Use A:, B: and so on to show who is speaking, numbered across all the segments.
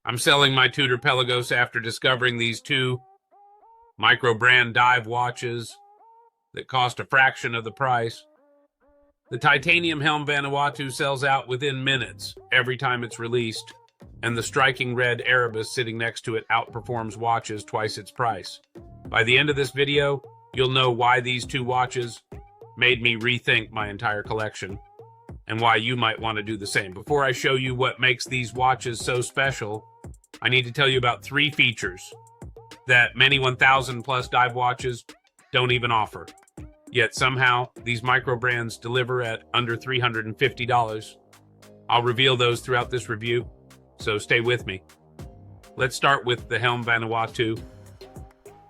A: I'm selling my Tudor Pelagos after discovering these two microbrand dive watches that cost a fraction of the price. The titanium Helm Vanuatu sells out within minutes every time it's released, and the striking red Erebus sitting next to it outperforms watches twice its price. By the end of this video, you'll know why these two watches made me rethink my entire collection and why you might want to do the same. Before I show you what makes these watches so special, I need to tell you about three features that many 1,000 plus dive watches don't even offer. Yet somehow these micro brands deliver at under $350. I'll reveal those throughout this review, so stay with me. Let's start with the Helm Vanuatu.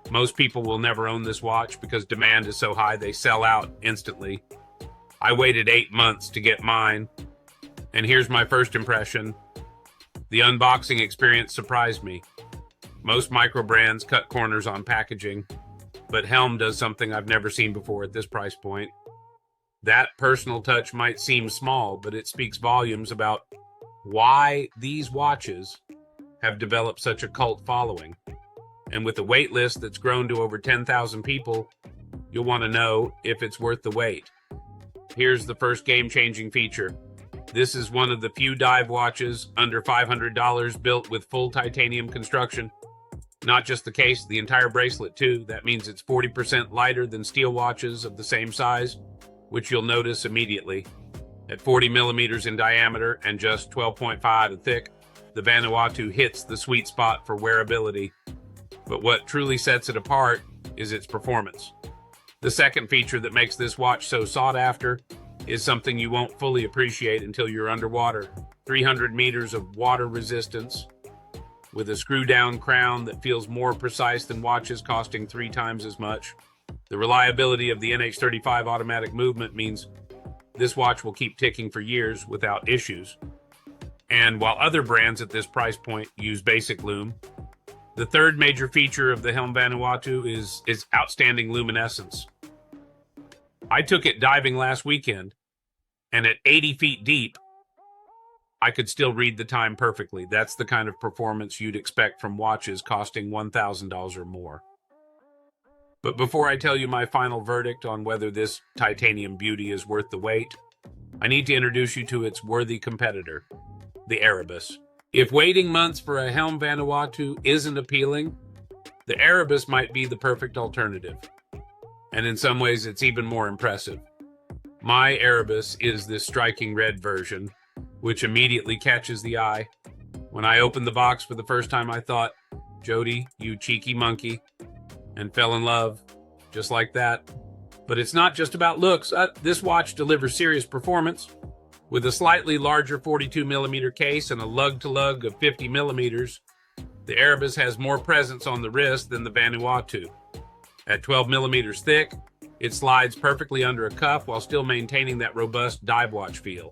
A: Most people will never own this watch because demand is so high they sell out instantly. I waited 8 months to get mine, and here's my first impression. The unboxing experience surprised me. Most micro brands cut corners on packaging, but Helm does something I've never seen before at this price point. That personal touch might seem small, but it speaks volumes about why these watches have developed such a cult following. And with a wait list that's grown to over 10,000 people, you'll want to know if it's worth the wait. Here's the first game-changing feature. This is one of the few dive watches under $500 built with full titanium construction. Not just the case, the entire bracelet too. That means it's 40% lighter than steel watches of the same size, which you'll notice immediately. At 40 millimeters in diameter and just 12.5 thick, the Vanuatu hits the sweet spot for wearability. But what truly sets it apart is its performance. The second feature that makes this watch so sought after is something you won't fully appreciate until you're underwater. 300 meters of water resistance, with a screw-down crown that feels more precise than watches costing 3 times as much. The reliability of the NH35 automatic movement means this watch will keep ticking for years without issues. And while other brands at this price point use basic lume, the third major feature of the Helm Vanuatu is outstanding luminescence. I took it diving last weekend, and at 80 feet deep, I could still read the time perfectly. That's the kind of performance you'd expect from watches costing $1,000 or more. But before I tell you my final verdict on whether this titanium beauty is worth the wait, I need to introduce you to its worthy competitor, the Arabus. If waiting months for a Helm Vanuatu isn't appealing, the Arabus might be the perfect alternative. And in some ways, it's even more impressive. My Arabus is this striking red version, which immediately catches the eye. When I opened the box for the first time, I thought, Jody, you cheeky monkey, and fell in love, just like that. But it's not just about looks. This watch delivers serious performance. With a slightly larger 42 millimeter case and a lug-to-lug of 50 millimeters, the Arabus has more presence on the wrist than the Vanuatu. At 12 millimeters thick, it slides perfectly under a cuff while still maintaining that robust dive watch feel.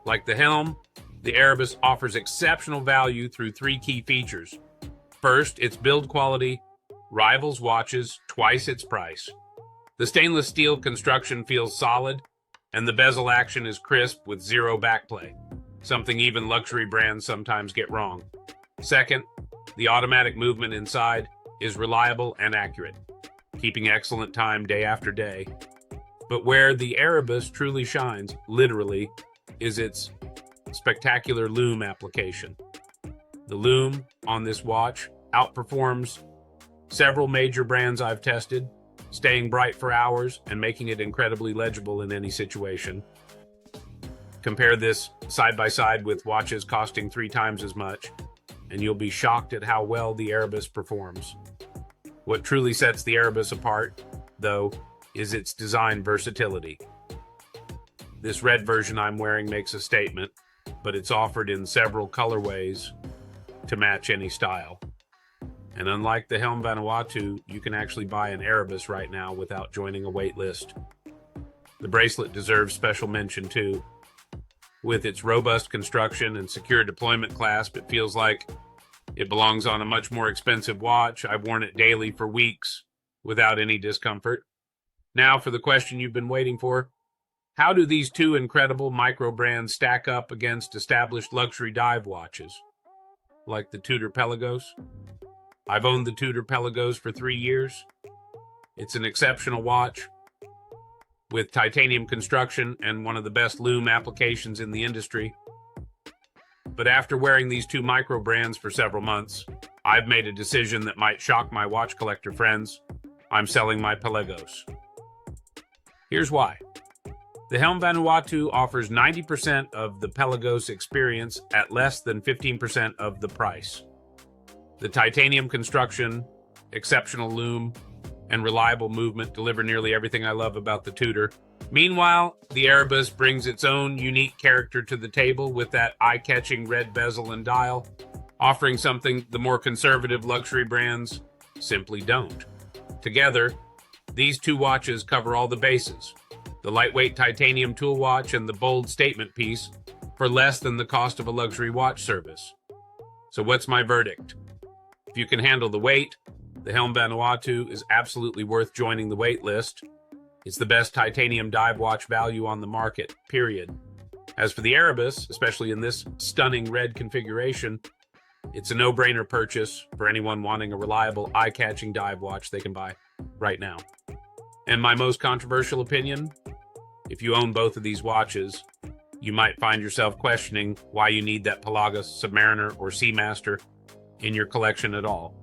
A: Like the Helm, the Arabus offers exceptional value through 3 key features. First, its build quality rivals watches twice its price. The stainless steel construction feels solid, and the bezel action is crisp with zero backplay, something even luxury brands sometimes get wrong. Second, the automatic movement inside is reliable and accurate, keeping excellent time day after day. But where the Arabus truly shines, literally, is its spectacular lume application. The lume on this watch outperforms several major brands I've tested, staying bright for hours and making it incredibly legible in any situation. Compare this side by side with watches costing 3 times as much, and you'll be shocked at how well the Arabus performs. What truly sets the Arabus apart, though, is its design versatility. This red version I'm wearing makes a statement, but it's offered in several colorways to match any style. And unlike the Helm Vanuatu, you can actually buy an Arabus right now without joining a wait list. The bracelet deserves special mention too. With its robust construction and secure deployment clasp, it feels like it belongs on a much more expensive watch. I've worn it daily for weeks without any discomfort. Now for the question you've been waiting for. How do these two incredible micro brands stack up against established luxury dive watches? like the Tudor Pelagos. I've owned the Tudor Pelagos for 3 years. It's an exceptional watch with titanium construction and one of the best loom applications in the industry. But after wearing these two micro brands for several months, I've made a decision that might shock my watch collector friends. I'm selling my Pelagos. Here's why. The Helm Vanuatu offers 90% of the Pelagos experience at less than 15% of the price. The titanium construction, exceptional loom, and reliable movement deliver nearly everything I love about the Tudor. Meanwhile, the Arabus brings its own unique character to the table with that eye-catching red bezel and dial, offering something the more conservative luxury brands simply don't. Together, these two watches cover all the bases, the lightweight titanium tool watch and the bold statement piece, for less than the cost of a luxury watch service. So what's my verdict? If you can handle the weight, the Helm Vanuatu is absolutely worth joining the wait list. It's the best titanium dive watch value on the market, period. As for the Erebus, especially in this stunning red configuration, it's a no-brainer purchase for anyone wanting a reliable, eye-catching dive watch they can buy right now. And my most controversial opinion, if you own both of these watches, you might find yourself questioning why you need that Pelagos, Submariner, or Seamaster in your collection at all.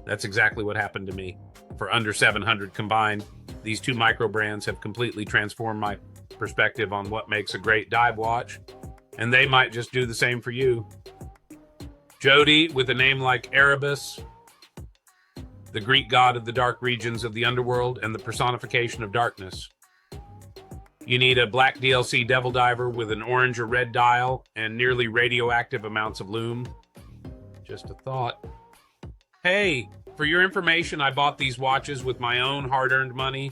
A: That's exactly what happened to me. For under $700 combined, these two micro brands have completely transformed my perspective on what makes a great dive watch, and they might just do the same for you. Jody, with a name like Arabus, the Greek god of the dark regions of the underworld and the personification of darkness. You need a black DLC devil diver with an orange or red dial and nearly radioactive amounts of loom. Just a thought. Hey, for your information, I bought these watches with my own hard-earned money,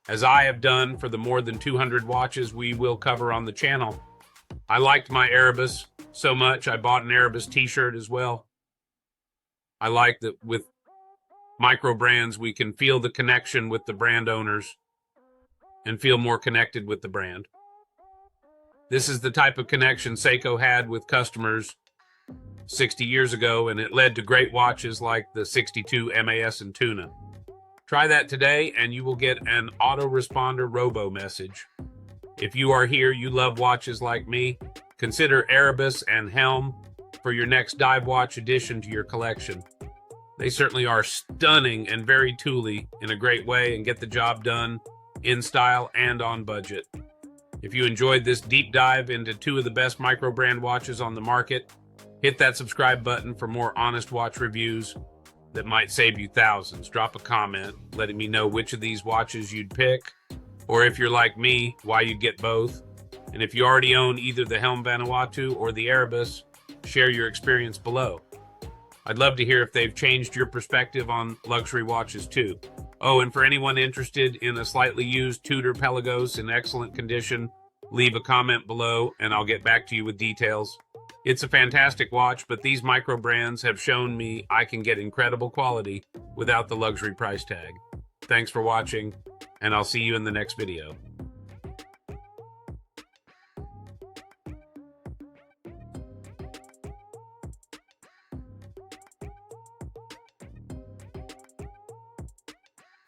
A: as I have done for the more than 200 watches we will cover on the channel. I liked my Arabus so much, I bought an Arabus t-shirt as well. I like that with micro brands, we can feel the connection with the brand owners and feel more connected with the brand. This is the type of connection Seiko had with customers 60 years ago, and it led to great watches like the 62 MAS and Tuna. Try that today, and you will get an autoresponder robo message. If you are here, you love watches like me, consider Arabus and Helm for your next dive watch addition to your collection. They certainly are stunning and very tooly in a great way and get the job done in style and on budget. If you enjoyed this deep dive into two of the best micro brand watches on the market, hit that subscribe button for more honest watch reviews that might save you thousands. Drop a comment letting me know which of these watches you'd pick, or if you're like me, why you'd get both. And if you already own either the Helm Vanuatu or the Arabus, share your experience below. I'd love to hear if they've changed your perspective on luxury watches too. Oh, and for anyone interested in a slightly used Tudor Pelagos in excellent condition, leave a comment below and I'll get back to you with details. It's a fantastic watch, but these micro brands have shown me I can get incredible quality without the luxury price tag. Thanks for watching, and I'll see you in the next video.